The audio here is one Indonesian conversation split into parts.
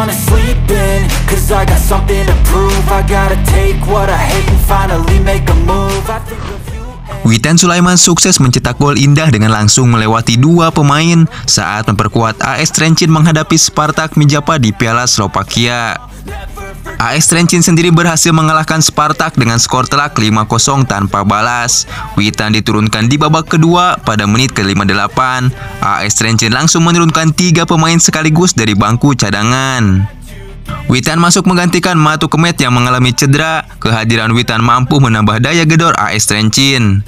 wanna sleep in, cause I got something to prove. I gotta take what I hate and finally make a move. I think of you. Witan Sulaiman sukses mencetak gol indah dengan langsung melewati dua pemain saat memperkuat AS Trenčín menghadapi Spartak Mijapa di Piala Slovakia. AS Trenčín sendiri berhasil mengalahkan Spartak dengan skor telak 5-0 tanpa balas. Witan diturunkan di babak kedua pada menit ke-58. AS Trenčín langsung menurunkan 3 pemain sekaligus dari bangku cadangan. Witan masuk menggantikan Matu Kemet yang mengalami cedera. Kehadiran Witan mampu menambah daya gedor AS Trenčín.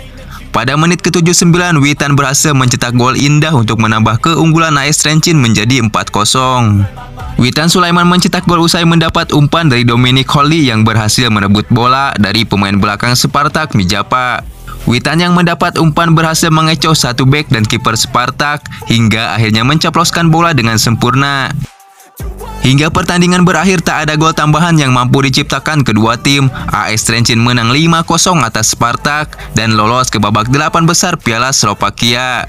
Pada menit ke-79, Witan berhasil mencetak gol indah untuk menambah keunggulan AS Trenčín menjadi 4-0. Witan Sulaiman mencetak gol usai mendapat umpan dari Dominik Holly yang berhasil merebut bola dari pemain belakang Spartak Mijapa. Witan yang mendapat umpan berhasil mengecoh satu bek dan kiper Spartak hingga akhirnya mencaploskan bola dengan sempurna. Hingga pertandingan berakhir tak ada gol tambahan yang mampu diciptakan kedua tim. AS Trenčín menang 5-0 atas Spartak dan lolos ke babak 8 besar Piala Slovakia.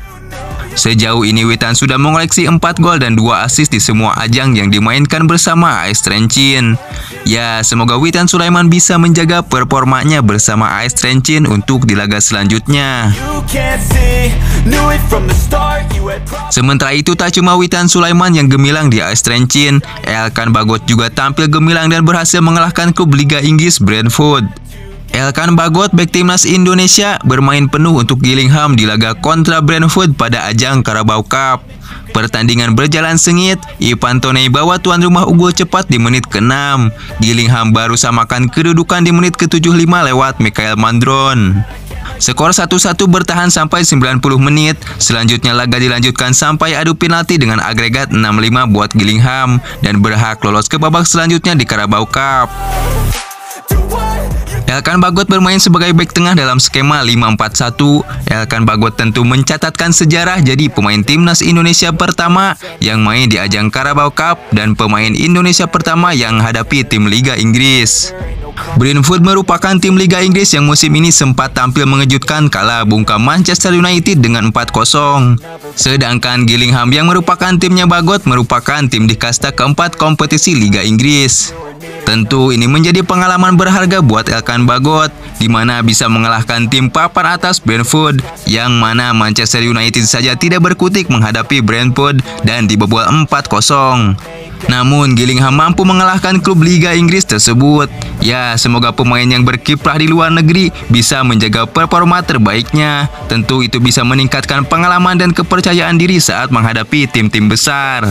Sejauh ini Witan sudah mengoleksi 4 gol dan 2 assist di semua ajang yang dimainkan bersama AS Trenčín. Ya, semoga Witan Sulaiman bisa menjaga performanya bersama AS Trenčín untuk di laga selanjutnya. Sementara itu tak cuma Witan Sulaiman yang gemilang di AS Trenčín, Elkan Bagot juga tampil gemilang dan berhasil mengalahkan klub Liga Inggris Brentford. Elkan Bagot, bek timnas Indonesia, bermain penuh untuk Gillingham di laga kontra Brentford pada ajang Carabao Cup. Pertandingan berjalan sengit, Ivan Toney bawa tuan rumah unggul cepat di menit ke-6. Gillingham baru samakan kedudukan di menit ke-75 lewat Michael Mandron. Skor 1-1 bertahan sampai 90 menit. Selanjutnya laga dilanjutkan sampai adu penalti dengan agregat 6-5 buat Gillingham dan berhak lolos ke babak selanjutnya di Carabao Cup. Elkan Bagot bermain sebagai bek tengah dalam skema 5-4-1. Elkan Bagot tentu mencatatkan sejarah jadi pemain timnas Indonesia pertama yang main di ajang Carabao Cup dan pemain Indonesia pertama yang hadapi tim Liga Inggris. Brentford merupakan tim Liga Inggris yang musim ini sempat tampil mengejutkan kala bungkam Manchester United dengan 4-0. Sedangkan Gillingham yang merupakan timnya Bagot merupakan tim di kasta keempat kompetisi Liga Inggris. Tentu ini menjadi pengalaman berharga buat Elkan Bagot, di mana bisa mengalahkan tim papan atas Brentford, yang mana Manchester United saja tidak berkutik menghadapi Brentford dan dibobol 4-0. Namun Gillingham mampu mengalahkan klub Liga Inggris tersebut. Ya, semoga pemain yang berkiprah di luar negeri bisa menjaga performa terbaiknya. Tentu itu bisa meningkatkan pengalaman dan kepercayaan diri saat menghadapi tim-tim besar.